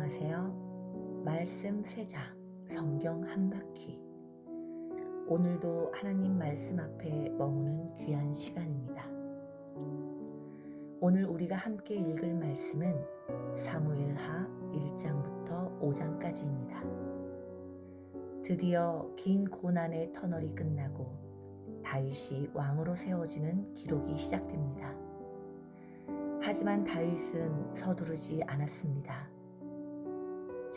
안녕하세요. 말씀 3장, 성경 한 바퀴. 오늘도 하나님 말씀 앞에 머무는 귀한 시간입니다. 오늘 우리가 함께 읽을 말씀은 사무엘하 1장부터 5장까지입니다. 드디어 긴 고난의 터널이 끝나고 다윗이 왕으로 세워지는 기록이 시작됩니다. 하지만 다윗은 서두르지 않았습니다.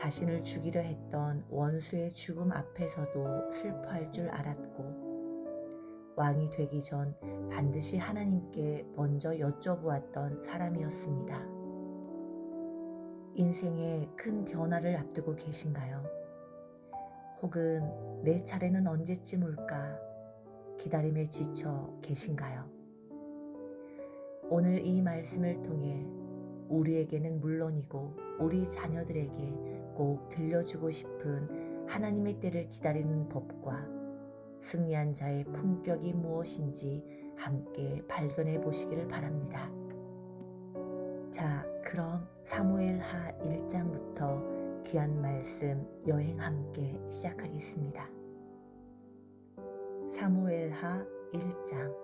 자신을 죽이려 했던 원수의 죽음 앞에서도 슬퍼할 줄 알았고, 왕이 되기 전 반드시 하나님께 먼저 여쭤보았던 사람이었습니다. 인생에 큰 변화를 앞두고 계신가요? 혹은 내 차례는 언제쯤 올까 기다림에 지쳐 계신가요? 오늘 이 말씀을 통해 우리에게는 물론이고 우리 자녀들에게 꼭 들려주고 싶은 하나님의 때를 기다리는 법과 승리한 자의 품격이 무엇인지 함께 발견해 보시기를 바랍니다. 자, 그럼 사무엘하 1장부터 귀한 말씀 여행 함께 시작하겠습니다. 사무엘하 1장.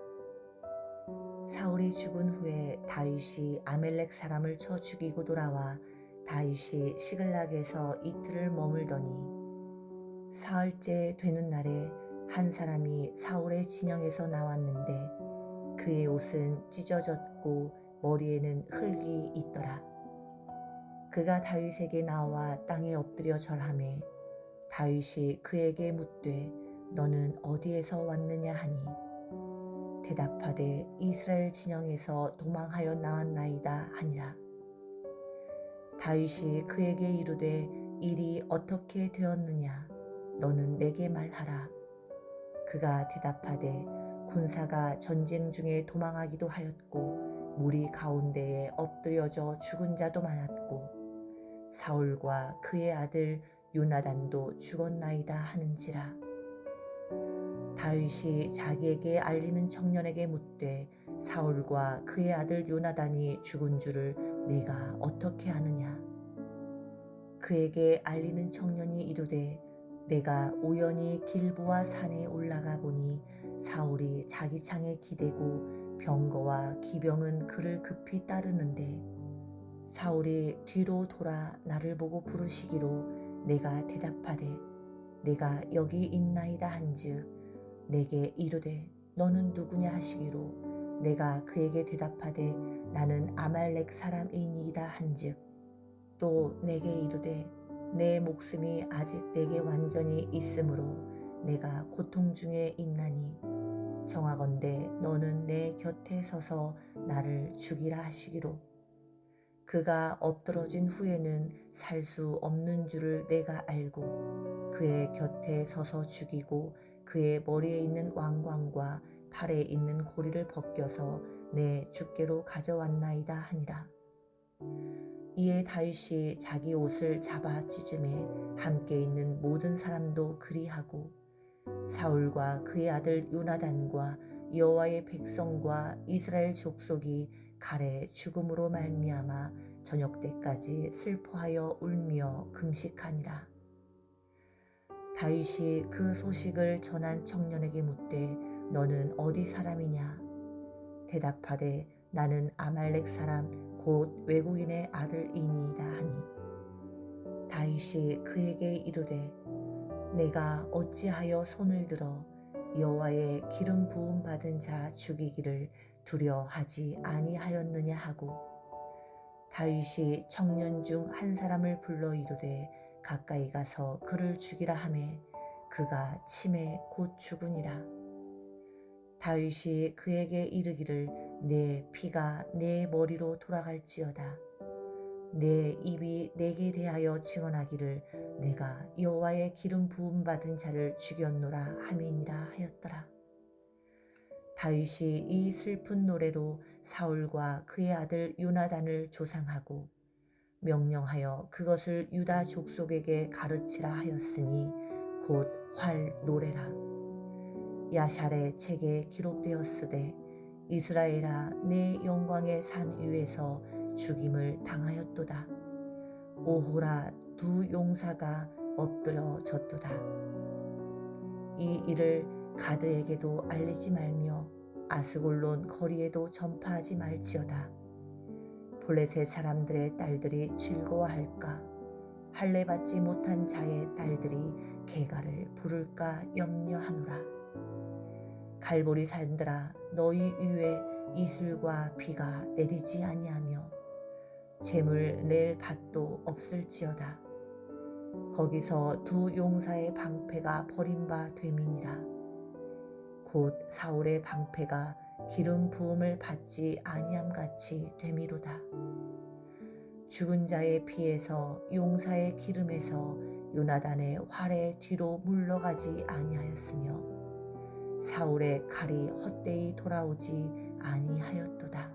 사울이 죽은 후에 다윗이 아멜렉 사람을 쳐 죽이고 돌아와 다윗이 시글락에서 이틀을 머물더니 사흘째 되는 날에 한 사람이 사울의 진영에서 나왔는데 그의 옷은 찢어졌고 머리에는 흙이 있더라. 그가 다윗에게 나와 땅에 엎드려 절하매 다윗이 그에게 묻되 너는 어디에서 왔느냐 하니 대답하되 이스라엘 진영에서 도망하여 나왔나이다 하니라. 다윗이 그에게 이르되 일이 어떻게 되었느냐 너는 내게 말하라. 그가 대답하되 군사가 전쟁 중에 도망하기도 하였고 무리 가운데에 엎드려져 죽은 자도 많았고 사울과 그의 아들 요나단도 죽었나이다 하는지라. 다윗이 자기에게 알리는 청년에게 묻되 사울과 그의 아들 요나단이 죽은 줄을 내가 어떻게 아느냐. 그에게 알리는 청년이 이르되 내가 우연히 길보아 산에 올라가 보니 사울이 자기 창에 기대고 병거와 기병은 그를 급히 따르는데 사울이 뒤로 돌아 나를 보고 부르시기로 내가 대답하되 내가 여기 있나이다 한즉 내게 이르되 너는 누구냐 하시기로 내가 그에게 대답하되 나는 아말렉 사람이니이다 한즉 또 내게 이르되 내 목숨이 아직 내게 완전히 있으므로 내가 고통 중에 있나니 정하건대 너는 내 곁에 서서 나를 죽이라 하시기로 그가 엎드러진 후에는 살 수 없는 줄을 내가 알고 그의 곁에 서서 죽이고 그의 머리에 있는 왕관과 팔에 있는 고리를 벗겨서 내 주께로 가져왔나이다 하니라. 이에 다윗이 자기 옷을 잡아 찢음에 함께 있는 모든 사람도 그리하고 사울과 그의 아들 요나단과 여호와의 백성과 이스라엘 족속이 칼의 죽음으로 말미암아 저녁 때까지 슬퍼하여 울며 금식하니라. 다윗이 그 소식을 전한 청년에게 묻되 너는 어디 사람이냐. 대답하되 나는 아말렉 사람 곧 외국인의 아들이니이다 하니 다윗이 그에게 이르되 내가 어찌하여 손을 들어 여호와의 기름 부음 받은 자 죽이기를 두려워하지 아니하였느냐 하고 다윗이 청년 중 한 사람을 불러 이르되 가까이 가서 그를 죽이라 하매 그가 침에 곧 죽으니라. 다윗이 그에게 이르기를 내 피가 내 머리로 돌아갈지어다. 내 입이 내게 대하여 증언하기를 내가 여호와의 기름 부음 받은 자를 죽였노라 함이니라 하였더라. 다윗이 이 슬픈 노래로 사울과 그의 아들 요나단을 조상하고 명령하여 그것을 유다 족속에게 가르치라 하였으니 곧 활 노래라. 야샬의 책에 기록되었으되 이스라엘아 내 영광의 산 위에서 죽임을 당하였도다. 오호라 두 용사가 엎드려 졌도다. 이 일을 가드에게도 알리지 말며 아스골론 거리에도 전파하지 말지어다. 블레셋 사람들의 딸들이 즐거워할까? 할례 받지 못한 자의 딸들이 개가를 부를까 염려하노라. 갈보리 산들아, 너희 위에 이슬과 비가 내리지 아니하며 재물 낼 밭도 없을지어다. 거기서 두 용사의 방패가 버림바 됨이니라. 곧 사울의 방패가 기름 부음을 받지 아니함같이 되미로다. 죽은 자의 피에서 용사의 기름에서 요나단의 활의 뒤로 물러가지 아니하였으며 사울의 칼이 헛되이 돌아오지 아니하였도다.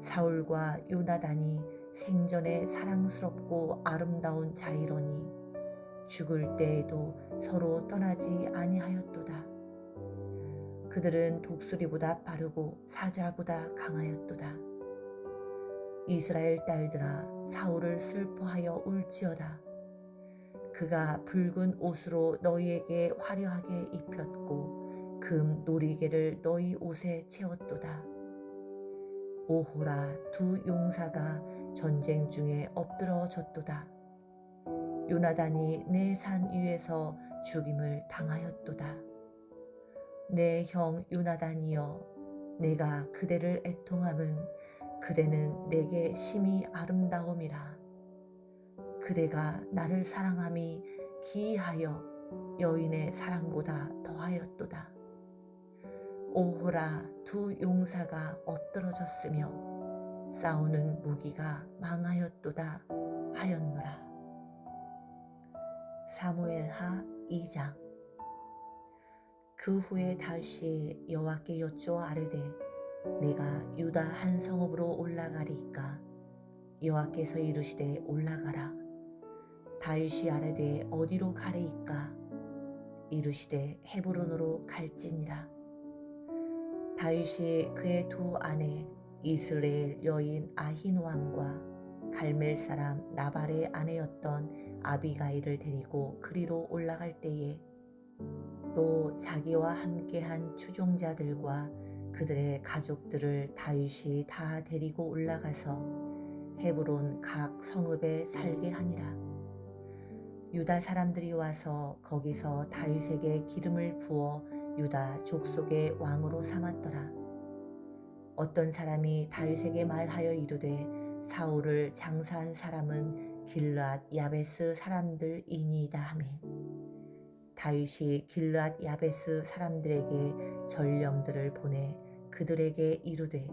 사울과 요나단이 생전에 사랑스럽고 아름다운 자이러니 죽을 때에도 서로 떠나지 아니하였도다. 그들은 독수리보다 빠르고 사자보다 강하였도다. 이스라엘 딸들아, 사울을 슬퍼하여 울지어다. 그가 붉은 옷으로 너희에게 화려하게 입혔고 금 놀이개를 너희 옷에 채웠도다. 오호라 두 용사가 전쟁 중에 엎드러졌도다. 요나단이 내 산 위에서 죽임을 당하였도다. 내 형 요나단이여, 내가 그대를 애통함은 그대는 내게 심히 아름다움이라. 그대가 나를 사랑함이 기이하여 여인의 사랑보다 더하였도다. 오호라 두 용사가 엎드러졌으며 싸우는 무기가 망하였도다 하였노라. 사무엘하 2장. 그 후에 다시 여호와께 여쭈어 아뢰되 내가 유다 한 성읍으로 올라가리이까? 여호와께서 이르시되 올라가라. 다윗이 아뢰되 어디로 가리이까? 이르시되 헤브론으로 갈지니라. 다윗이 그의 두 아내 이스라엘 여인 아히노암과 갈멜 사람 나발의 아내였던 아비가일을 데리고 그리로 올라갈 때에 또 자기와 함께한 추종자들과 그들의 가족들을 다윗이 다 데리고 올라가서 헤브론 각 성읍에 살게 하니라. 유다 사람들이 와서 거기서 다윗에게 기름을 부어 유다 족속의 왕으로 삼았더라. 어떤 사람이 다윗에게 말하여 이르되 사울을 장사한 사람은 길르앗 야베스 사람들이니이다 하매 다윗이 길르앗 야베스 사람들에게 전령들을 보내 그들에게 이르되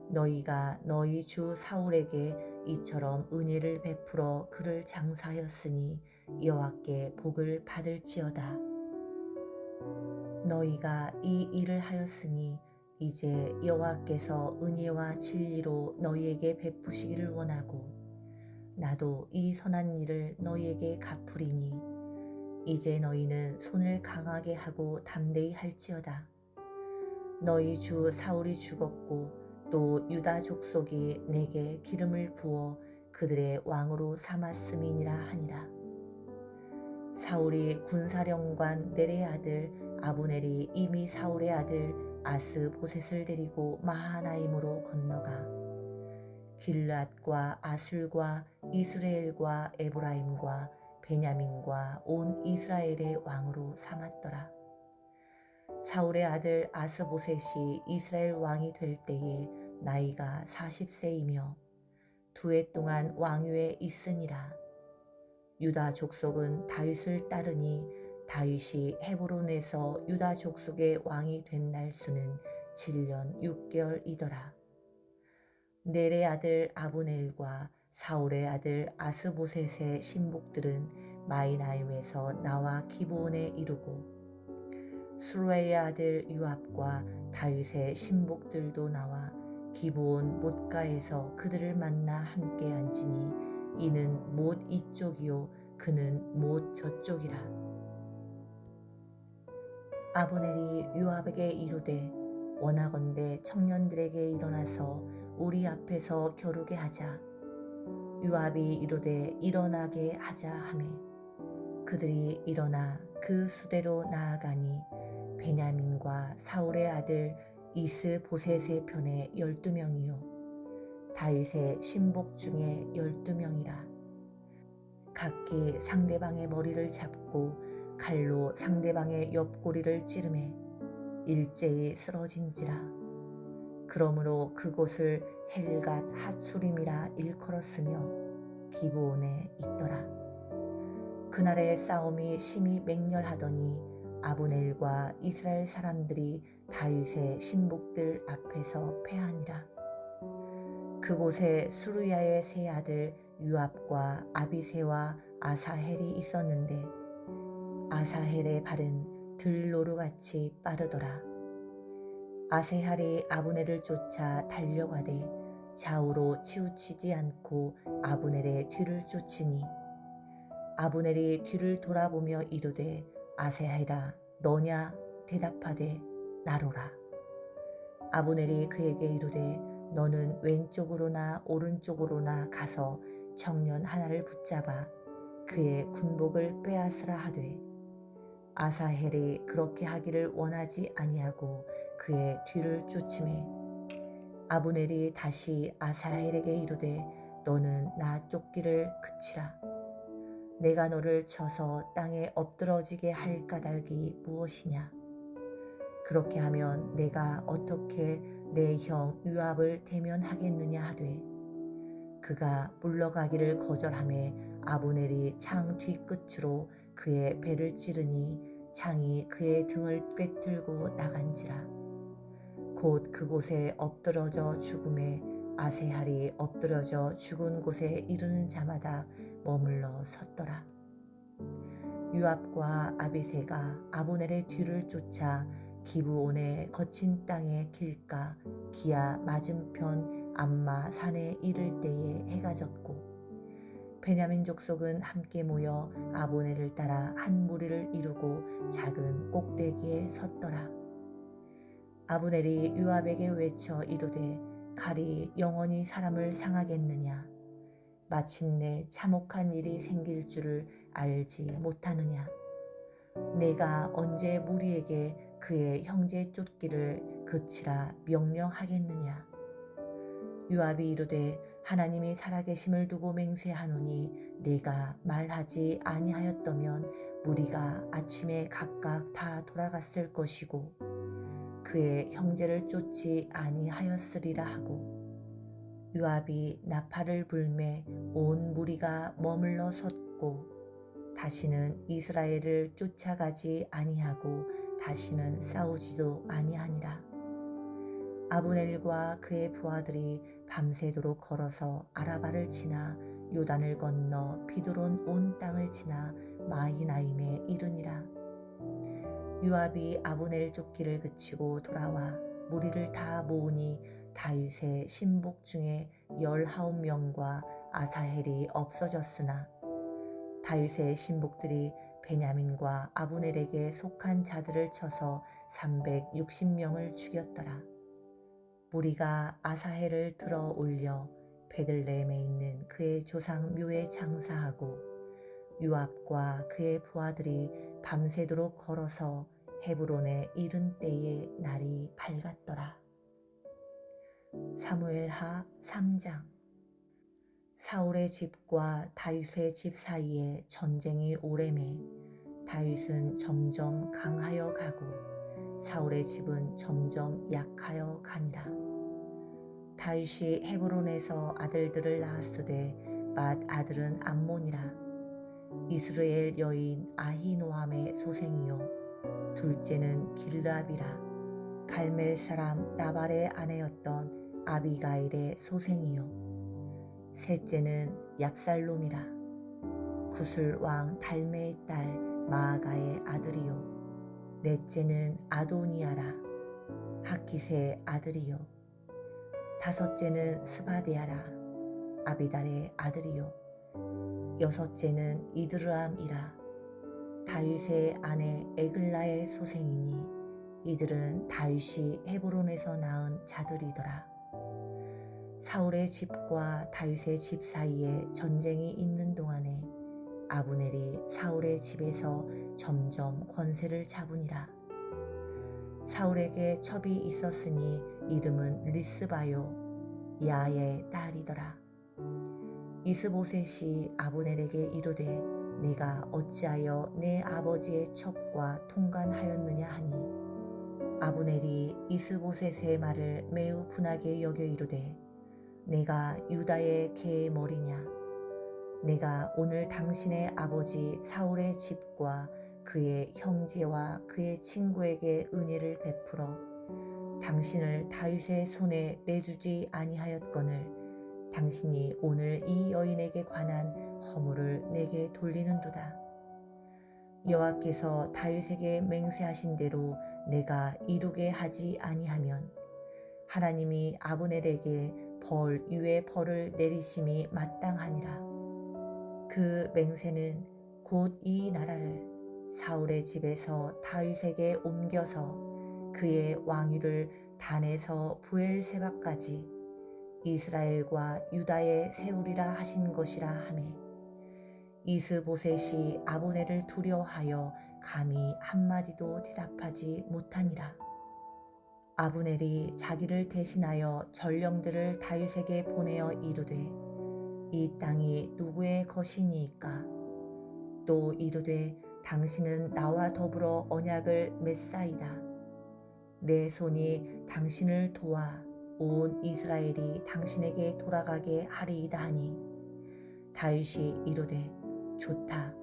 너희가 너희 주 사울에게 이처럼 은혜를 베풀어 그를 장사하였으니 여호와께 복을 받을지어다. 너희가 이 일을 하였으니 이제 여호와께서 은혜와 진리로 너희에게 베푸시기를 원하고 나도 이 선한 일을 너희에게 갚으리니 이제 너희는 손을 강하게 하고 담대히 할지어다. 너희 주 사울이 죽었고 또 유다 족속이 내게 기름을 부어 그들의 왕으로 삼았음이니라 하니라. 사울이 군사령관 넬의 아들 아브넬이 이미 사울의 아들 아스보셋을 데리고 마하나임으로 건너가 길앗과 아술과 이스라엘과 에브라임과 베냐민과 온 이스라엘의 왕으로 삼았더라. 사울의 아들 아스보셋이 이스라엘 왕이 될 때에 나이가 40세이며 2해 동안 왕위에 있으니라. 유다 족속은 다윗을 따르니 다윗이 헤브론에서 유다 족속의 왕이 된 날수는 7년 6개월이더라. 넬의 아들 아브넬과 사울의 아들 아스보셋의 신복들은 마이나임에서 나와 기브온에 이르고 수르의 아들 요압과 다윗의 신복들도 나와 기브온 못가에서 그들을 만나 함께 앉으니 이는 못 이쪽이요 그는 못 저쪽이라. 아브넬이 요압에게 이르되 원하건대 청년들에게 일어나서 우리 앞에서 겨루게 하자. 요압이 이르되 일어나게 하자 하매 그들이 일어나 그 수대로 나아가니 베냐민과 사울의 아들 이스보셋의 편에 12명이요 다윗의 신복 중에 12명이라. 각기 상대방의 머리를 잡고 칼로 상대방의 옆구리를 찌르매 일제히 쓰러진지라. 그러므로 그곳을 헬갓 핫수림이라 일컬었으며 기브온에 있더라. 그날의 싸움이 심히 맹렬하더니 아브넬과 이스라엘 사람들이 다윗의 신복들 앞에서 패하니라. 그곳에 수르야의 세 아들 요압과 아비새와 아사헬이 있었는데 아사헬의 발은 들노루같이 빠르더라. 아사헬이 아브넬을 쫓아 달려가되 좌우로 치우치지 않고 아브넬의 뒤를 쫓으니 아브넬이 뒤를 돌아보며 이르되 아사헬아 너냐 대답하되 나로라. 아브넬이 그에게 이르되 너는 왼쪽으로나 오른쪽으로나 가서 청년 하나를 붙잡아 그의 군복을 빼앗으라 하되 아사헬이 그렇게 하기를 원하지 아니하고 그의 뒤를 쫓으매 아브넬이 다시 아사헬에게 이르되 너는 나 쫓기를 그치라. 내가 너를 쳐서 땅에 엎드러지게 할 까닭이 무엇이냐. 그렇게 하면 내가 어떻게 내 형 요압을 대면하겠느냐 하되 그가 물러가기를 거절하매 아브넬이 창 뒤끝으로 그의 배를 찌르니 창이 그의 등을 꿰뚫고 나간지라. 곧 그곳에 엎드러져 죽음에 아세할이 엎드러져 죽은 곳에 이르는 자마다 머물러 섰더라. 요압과 아비새가 아브넬의 뒤를 쫓아 기브온의 거친 땅의 길가 기아 맞은편 암마 산에 이를 때에 해가 졌고 베냐민 족속은 함께 모여 아브넬을 따라 한 무리를 이루고 작은 꼭대기에 섰더라. 아브넬이 요압에게 외쳐 이르되 칼이 영원히 사람을 상하겠느냐. 마침내 참혹한 일이 생길 줄을 알지 못하느냐. 내가 언제 무리에게 그의 형제 쫓기를 그치라 명령하겠느냐. 요압이 이르되 하나님이 살아계심을 두고 맹세하노니 내가 말하지 아니하였더면 무리가 아침에 각각 다 돌아갔을 것이고 그의 형제를 쫓지 아니하였으리라 하고 요압이 나팔을 불매 온 무리가 머물러 섰고 다시는 이스라엘을 쫓아가지 아니하고 다시는 싸우지도 아니하니라. 아브넬과 그의 부하들이 밤새도록 걸어서 아라바를 지나 요단을 건너 비두론 온 땅을 지나 마히나임에 이르니라. 요압이 아브넬 쫓기를 그치고 돌아와 무리를 다 모으니 다윗의 신복 중에 19명과 아사헬이 없어졌으나 다윗의 신복들이 베냐민과 아브넬에게 속한 자들을 쳐서 360명을 죽였더라. 무리가 아사헬을 들어 올려 베들레헴에 있는 그의 조상 묘에 장사하고 요압과 그의 부하들이 밤새도록 걸어서 헤브론에 이른 때에 날이 밝았더라. 사무엘하 3장. 사울의 집과 다윗의 집 사이에 전쟁이 오래매 다윗은 점점 강하여 가고 사울의 집은 점점 약하여 가니라. 다윗이 헤브론에서 아들들을 낳았으되 맏 아들은 암몬이라. 이스라엘 여인 아히노함의 소생이요 둘째는 길르압이라. 갈멜 사람 나발의 아내였던 아비가일의 소생이요 셋째는 얍살롬이라. 구술 왕 달메의 딸 마아가의 아들이요 넷째는 아도니아라. 하깃의 아들이요 다섯째는 스바데아라. 아비달의 아들이요 여섯째는 이드르암이라. 다윗의 아내 에글라의 소생이니 이들은 다윗이 헤브론에서 낳은 자들이더라. 사울의 집과 다윗의 집 사이에 전쟁이 있는 동안에 아브넬이 사울의 집에서 점점 권세를 잡으니라. 사울에게 첩이 있었으니 이름은 리스바요 야의 딸이더라. 이스보셋이 아브넬에게 이르되 내가 어찌하여 내 아버지의 첩과 통관하였느냐 하니 아브넬이 이스보셋의 말을 매우 분하게 여겨 이르되 내가 유다의 개의 머리냐 내가 오늘 당신의 아버지 사울의 집과 그의 형제와 그의 친구에게 은혜를 베풀어 당신을 다윗의 손에 내주지 아니하였거늘 당신이 오늘 이 여인에게 관한 허물을 내게 돌리는도다. 여호와께서 다윗에게 맹세하신 대로 내가 이루게 하지 아니하면 하나님이 아브넬에게 벌 위에 벌을 내리심이 마땅하니라. 그 맹세는 곧 이 나라를 사울의 집에서 다윗에게 옮겨서 그의 왕위를 단에서 브엘세바까지 이스라엘과 유다에 세우리라 하신 것이라 하매 이스보셋이 아브넬을 두려워하여 감히 한마디도 대답하지 못하니라. 아브넬이 자기를 대신하여 전령들을 다윗에게 보내어 이르되 이 땅이 누구의 것이니이까 또 이르되 당신은 나와 더불어 언약을 맺사이다. 내 손이 당신을 도와 온 이스라엘이 당신에게 돌아가게 하리이다 하니 다윗이 이르되 좋다.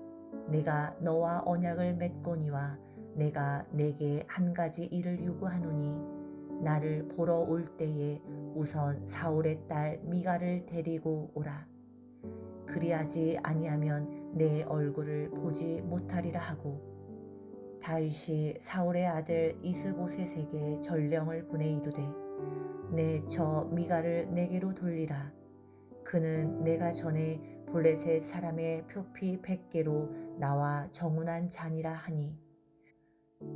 내가 너와 언약을 맺거니와 내가 내게 한 가지 일을 요구하노니 나를 보러 올 때에 우선 사울의 딸 미갈을 데리고 오라. 그리하지 아니하면 내 얼굴을 보지 못하리라 하고 다윗이 사울의 아들 이스보셋에게 전령을 보내 이르되 내 저 미갈을 내게로 돌리라. 그는 내가 전에 블레셋 사람의 표피 100개로 나와 정운한 자니라 하니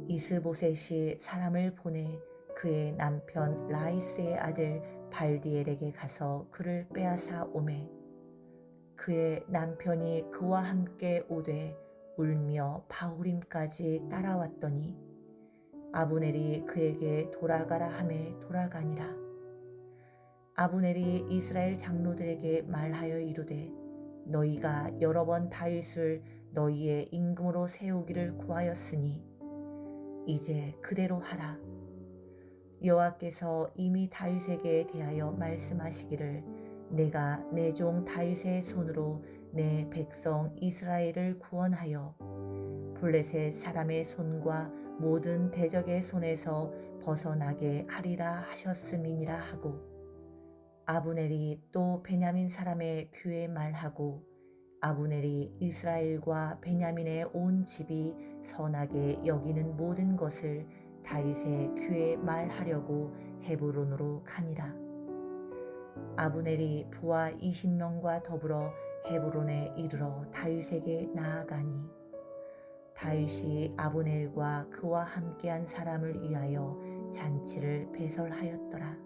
이스보셋이 사람을 보내 그의 남편 라이스의 아들 발디엘에게 가서 그를 빼앗아 오매 그의 남편이 그와 함께 오되 울며 바후림까지 따라왔더니 아브넬이 그에게 돌아가라 하매 돌아가니라. 아브넬이 이스라엘 장로들에게 말하여 이르되 너희가 여러 번 다윗을 너희의 임금으로 세우기를 구하였으니 이제 그대로 하라. 여호와께서 이미 다윗에게 대하여 말씀하시기를 내가 내 종 다윗의 손으로 내 백성 이스라엘을 구원하여 블레셋 사람의 손과 모든 대적의 손에서 벗어나게 하리라 하셨음이니라 하고 아브넬이 또 베냐민 사람의 귀에 말하고 아브넬이 이스라엘과 베냐민의 온 집이 선하게 여기는 모든 것을 다윗의 귀에 말하려고 헤브론으로 가니라. 아브넬이 부하 20명과 더불어 헤브론에 이르러 다윗에게 나아가니 다윗이 아브넬과 그와 함께한 사람을 위하여 잔치를 배설하였더라.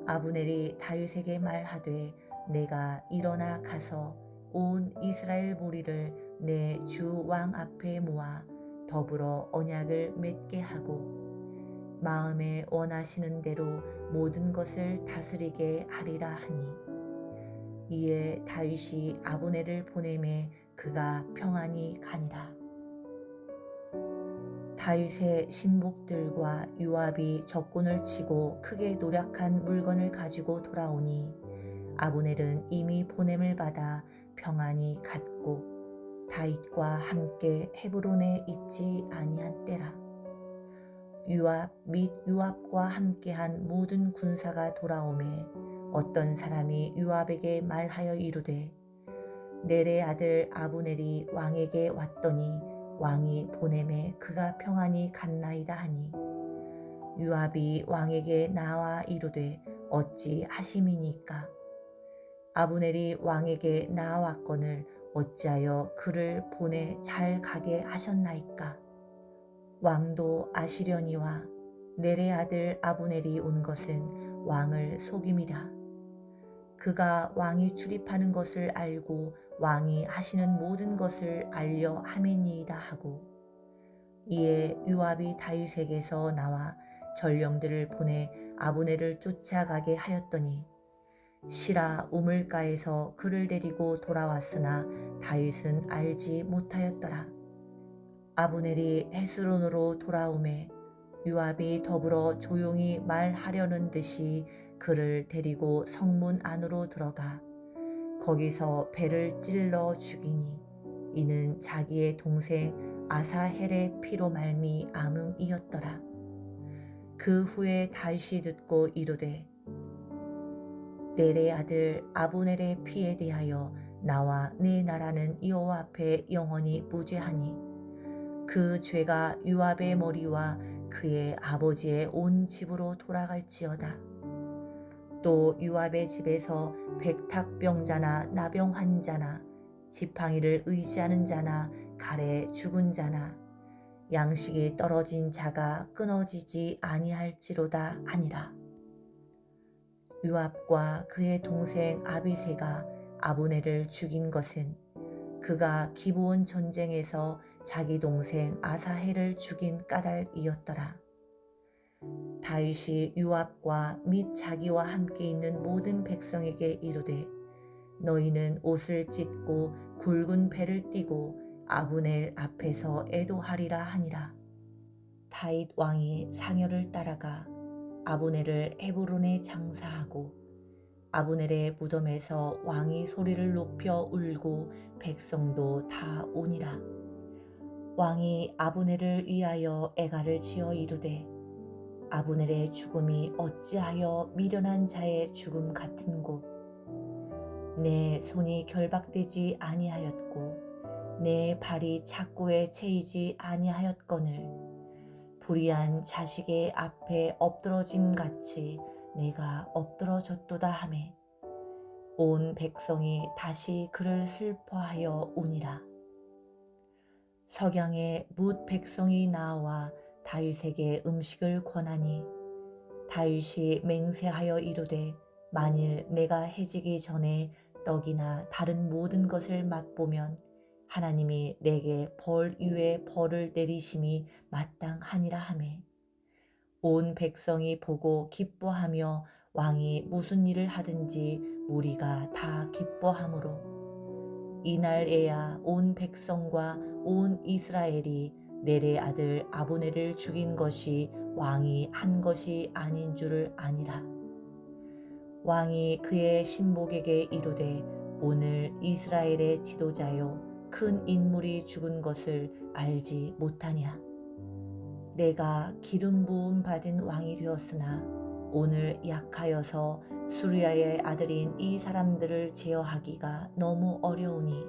아브넬이 다윗에게 말하되 내가 일어나 가서 온 이스라엘 무리를 내 주 왕 앞에 모아 더불어 언약을 맺게 하고 마음에 원하시는 대로 모든 것을 다스리게 하리라 하니 이에 다윗이 아브넬을 보내매 그가 평안히 가니라. 다윗의 신복들과 요압이 적군을 치고 크게 노력한 물건을 가지고 돌아오니 아브넬은 이미 보냄을 받아 평안히 갔고 다윗과 함께 헤브론에 있지 아니한 때라. 요압 및 요압과 함께한 모든 군사가 돌아오매 어떤 사람이 요압에게 말하여 이르되 넬의 아들 아브넬이 왕에게 왔더니 왕이 보내매 그가 평안히 갔나이다 하니 요압이 왕에게 나와 이르되 어찌 하심이니까 아브넬이 왕에게 나왔거늘 어찌하여 그를 보내 잘 가게 하셨나이까 왕도 아시려니와 넬의 아들 아브넬이 온 것은 왕을 속임이라. 그가 왕이 출입하는 것을 알고 왕이 하시는 모든 것을 알려 함이니이다 하고, 이에 요압이 다윗에게서 나와 전령들을 보내 아브넬을 쫓아가게 하였더니 시라 우물가에서 그를 데리고 돌아왔으나 다윗은 알지 못하였더라. 아브넬이 헤스론으로 돌아오매 요압이 더불어 조용히 말하려는 듯이 그를 데리고 성문 안으로 들어가 거기서 배를 찔러 죽이니 이는 자기의 동생 아사헬의 피로 말미암음이었더라. 그 후에 다윗이 듣고 이르되 넬의 아들 아브넬의 피에 대하여 나와 내 나라는 여호와 앞에 영원히 무죄하니 그 죄가 요압의 머리와 그의 아버지의 온 집으로 돌아갈지어다. 또 요압의 집에서 백탁병자나 나병 환자나 지팡이를 의지하는 자나 칼에 죽은 자나 양식이 떨어진 자가 끊어지지 아니할지로다 하니라. 요압과 그의 동생 아비새가 아브넬을 죽인 것은 그가 기브온 전쟁에서 자기 동생 아사헬을 죽인 까닭이었더라. 다윗이 요압과 및 자기와 함께 있는 모든 백성에게 이르되 너희는 옷을 찢고 굵은 배를 띠고 아브넬 앞에서 애도하리라 하니라. 다윗 왕이 상여를 따라가 아브넬을 헤브론에 장사하고 아브넬의 무덤에서 왕이 소리를 높여 울고 백성도 다 우니라. 왕이 아브넬을 위하여 애가를 지어 이르되 아브넬의 죽음이 어찌하여 미련한 자의 죽음 같은고 내 손이 결박되지 아니하였고 내 발이 착고에 채이지 아니하였거늘 불의한 자식의 앞에 엎드러짐 같이 내가 엎드러졌도다 하매 온 백성이 다시 그를 슬퍼하여 우니라. 석양에 뭇 백성이 나와 다윗에게 음식을 권하니 다윗이 맹세하여 이르되 만일 내가 해지기 전에 떡이나 다른 모든 것을 맛보면 하나님이 내게 벌 위에 벌을 내리심이 마땅하니라 하매 온 백성이 보고 기뻐하며 왕이 무슨 일을 하든지 무리가 다 기뻐하므로 이날에야 온 백성과 온 이스라엘이 넬의 아들 아브넬을 죽인 것이 왕이 한 것이 아닌 줄을 아니라. 왕이 그의 신복에게 이르되 오늘 이스라엘의 지도자요 큰 인물이 죽은 것을 알지 못하냐. 내가 기름 부음 받은 왕이 되었으나 오늘 약하여서 수리아의 아들인 이 사람들을 제어하기가 너무 어려우니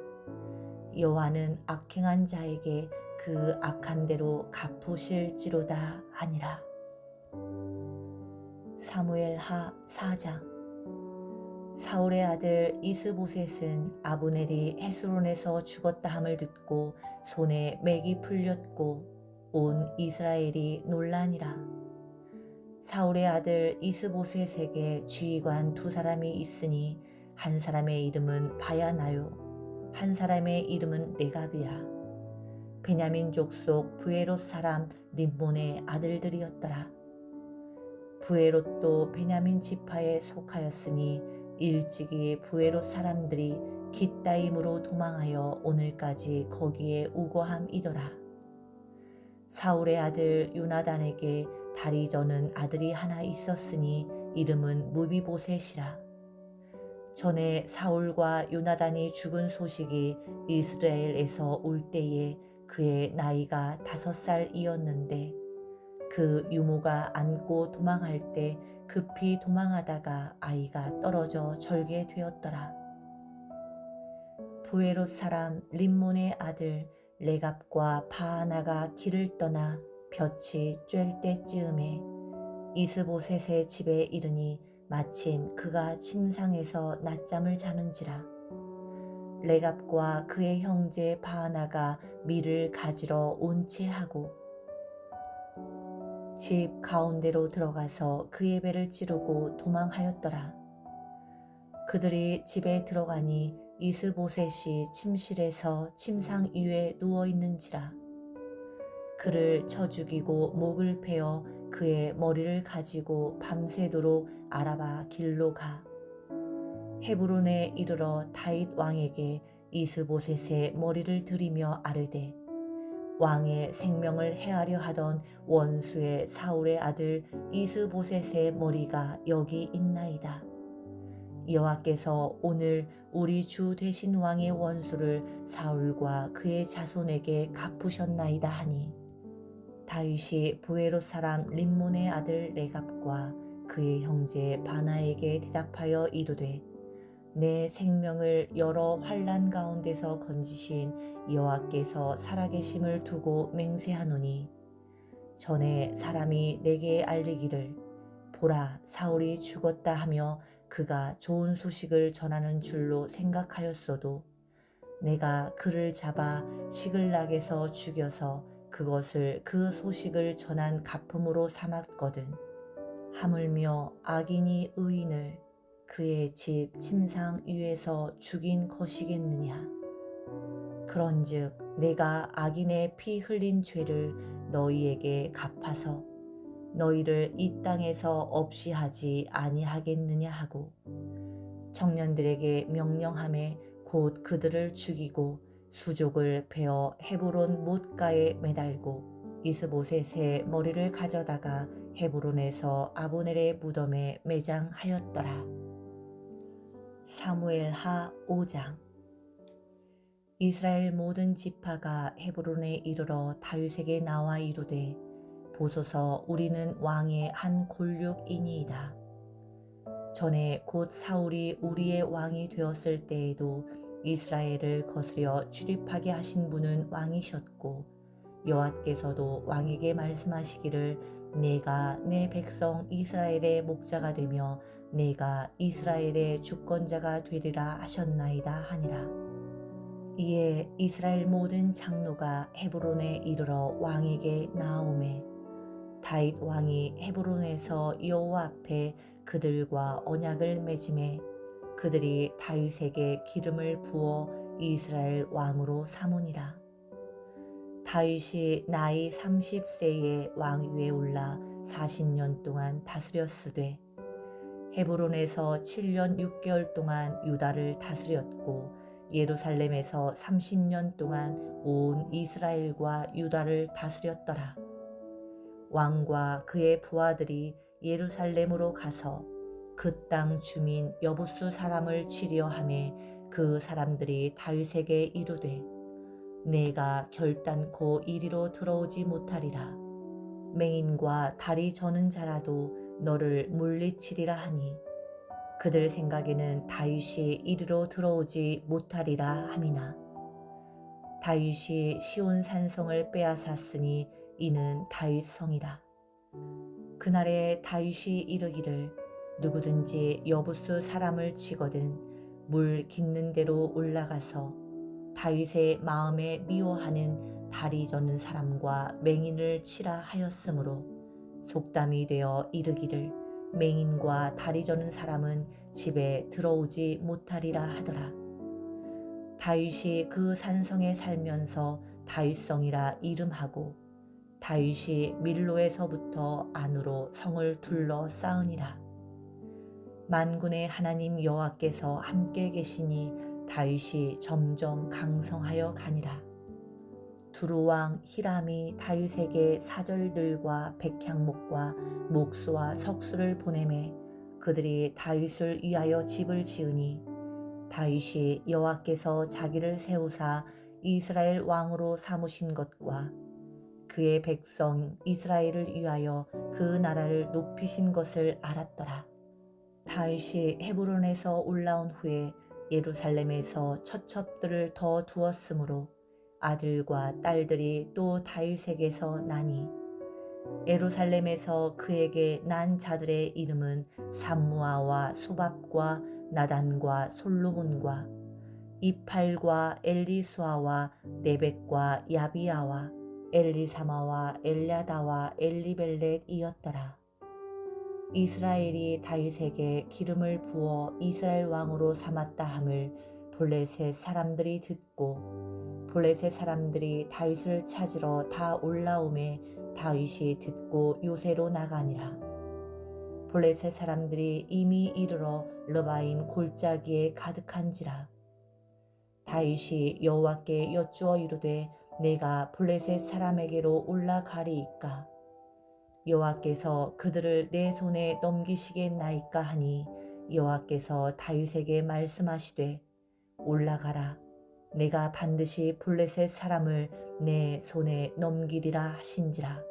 여호와는 악행한 자에게 그 악한 대로 갚으실지로다 하니라. 사무엘하 4장. 사울의 아들 이스보셋은 아브넬이 헤스론에서 죽었다 함을 듣고 손에 맥이 풀렸고 온 이스라엘이 놀라니라. 사울의 아들 이스보셋에게 지휘관 두 사람이 있으니 한 사람의 이름은 바야나요 한 사람의 이름은 레갑이라. 베냐민 족속 부에롯 사람 림몬의 아들들이었더라. 부에롯도 베냐민 지파에 속하였으니 일찍이 부에롯 사람들이 깃다임으로 도망하여 오늘까지 거기에 우거함이더라. 사울의 아들 요나단에게 다리 저는 아들이 하나 있었으니 이름은 무비보셋이라. 전에 사울과 요나단이 죽은 소식이 이스라엘에서 올 때에 그의 나이가 5살이었는데 그 유모가 안고 도망할 때 급히 도망하다가 아이가 떨어져 절게 되었더라. 부에롯 사람 림몬의 아들 레갑과 바하나가 길을 떠나 볕이 쬐을 때쯤에 이스보셋의 집에 이르니 마침 그가 침상에서 낮잠을 자는지라. 레갑과 그의 형제 바하나가 밀을 가지러 온 채 하고 집 가운데로 들어가서 그의 배를 찌르고 도망하였더라. 그들이 집에 들어가니 이스보셋이 침실에서 침상 위에 누워 있는지라. 그를 쳐 죽이고 목을 베어 그의 머리를 가지고 밤새도록 아라바 길로 가. 헤브론에 이르러 다윗 왕에게 이스보셋의 머리를 들이며 아뢰되, 왕의 생명을 해하려 하던 원수의 사울의 아들 이스보셋의 머리가 여기 있나이다. 여호와께서 오늘 우리 주 되신 왕의 원수를 사울과 그의 자손에게 갚으셨나이다 하니, 다윗이 부에롯 사람 림몬의 아들 레갑과 그의 형제 바나에게 대답하여 이르되, 내 생명을 여러 환난 가운데서 건지신 여호와께서 살아계심을 두고 맹세하노니, 전에 사람이 내게 알리기를 보라 사울이 죽었다 하며 그가 좋은 소식을 전하는 줄로 생각하였어도, 내가 그를 잡아 시글락에서 죽여서 그것을 그 소식을 전한 갚음으로 삼았거든. 하물며 악인이 의인을 그의 집 침상 위에서 죽인 것이겠느냐. 그런즉 내가 악인의 피 흘린 죄를 너희에게 갚아서 너희를 이 땅에서 없이 하지 아니하겠느냐 하고, 청년들에게 명령하매 곧 그들을 죽이고 수족을 베어 헤브론 못가에 매달고 이스보셋의 머리를 가져다가 헤브론에서 아브넬의 무덤에 매장하였더라. 사무엘하 5장. 이스라엘 모든 지파가 헤브론에 이르러 다윗에게 나와 이르되, 보소서 우리는 왕의 한 골육이니이다. 전에 곧 사울이 우리의 왕이 되었을 때에도 이스라엘을 거스려 출입하게 하신 분은 왕이셨고, 여호와께서도 왕에게 말씀하시기를 내가 내 백성 이스라엘의 목자가 되며 내가 이스라엘의 주권자가 되리라 하셨나이다 하니라. 이에 이스라엘 모든 장로가 헤브론에 이르러 왕에게 나아오매, 다윗 왕이 헤브론에서 여호와 앞에 그들과 언약을 맺음에 그들이 다윗에게 기름을 부어 이스라엘 왕으로 삼으니라. 다윗이 나이 30세에 왕 위에 올라 40년 동안 다스렸으되, 헤브론에서 7년 6개월 동안 유다를 다스렸고, 예루살렘에서 30년 동안 온 이스라엘과 유다를 다스렸더라. 왕과 그의 부하들이 예루살렘으로 가서 그 땅 주민 여부수 사람을 치려 하매, 그 사람들이 다윗에게 이르되, 내가 결단코 이리로 들어오지 못하리라. 맹인과 다리 저는 자라도 너를 물리치리라 하니, 그들 생각에는 다윗이 이리로 들어오지 못하리라 함이나, 다윗이 시온 산성을 빼앗았으니 이는 다윗 성이라. 그날에 다윗이 이르기를 누구든지 여부수 사람을 치거든 물 깃는 데로 올라가서 다윗의 마음에 미워하는 다리 저는 사람과 맹인을 치라 하였으므로, 속담이 되어 이르기를 맹인과 다리 저는 사람은 집에 들어오지 못하리라 하더라. 다윗이 그 산성에 살면서 다윗성이라 이름하고, 다윗이 밀로에서부터 안으로 성을 둘러 쌓으니라. 만군의 하나님 여호와께서 함께 계시니 다윗이 점점 강성하여 가니라. 두루왕 히람이 다윗에게 사절들과 백향목과 목수와 석수를 보내매 그들이 다윗을 위하여 집을 지으니, 다윗이 여호와께서 자기를 세우사 이스라엘 왕으로 삼으신 것과 그의 백성 이스라엘을 위하여 그 나라를 높이신 것을 알았더라. 다윗이 헤브론에서 올라온 후에 예루살렘에서 처첩들을 더 두었으므로 아들과 딸들이 또 다윗에게서 나니, 예루살렘에서 그에게 난 자들의 이름은 삼무아와 소밥과 나단과 솔로몬과 이팔과 엘리수아와 네벡과 야비아와 엘리사마와 엘야다와 엘리벨렛이었더라. 이스라엘이 다윗에게 기름을 부어 이스라엘 왕으로 삼았다 함을 블레셋 사람들이 듣고 블레셋 사람들이 다윗을 찾으러 다 올라오매 다윗이 듣고 요새로 나가니라. 블레셋 사람들이 이미 이르러 르바임 골짜기에 가득한지라. 다윗이 여호와께 여쭈어 이르되 내가 블레셋 사람에게로 올라가리이까 여호와께서 그들을 내 손에 넘기시겠나이까 하니 여호와께서 다윗에게 말씀하시되 올라가라 내가 반드시 블레셋 사람을 내 손에 넘기리라 하신지라.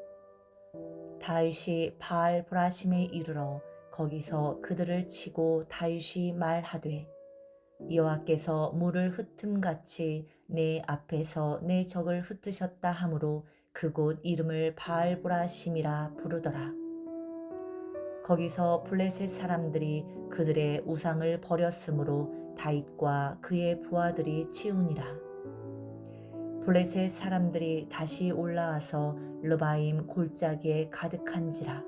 다윗이 바알 브라심에 이르러 거기서 그들을 치고 다윗이 말하되 여호와께서 물을 흩음같이 내 앞에서 내 적을 흩으셨다 하므로 그곳 이름을 바알보라심이라 부르더라. 거기서 블레셋 사람들이 그들의 우상을 버렸으므로 다윗과 그의 부하들이 치우니라. 블레셋 사람들이 다시 올라와서 르바임 골짜기에 가득한지라.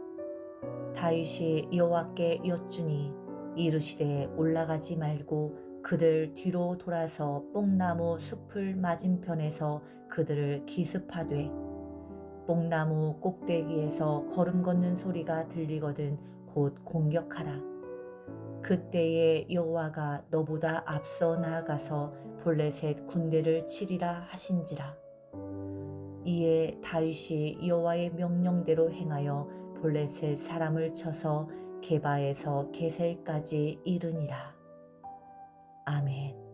다윗이 여호와께 여쭈니 이르시되 올라가지 말고 그들 뒤로 돌아서 뽕나무 숲을 맞은편에서 그들을 기습하되 뽕나무 꼭대기에서 걸음 걷는 소리가 들리거든 곧 공격하라. 그때에 여호와가 너보다 앞서 나아가서 블레셋 군대를 치리라 하신지라. 이에 다윗이 여호와의 명령대로 행하여 블레셋 사람을 쳐서 게바에서 게셀까지 이르니라. 아멘.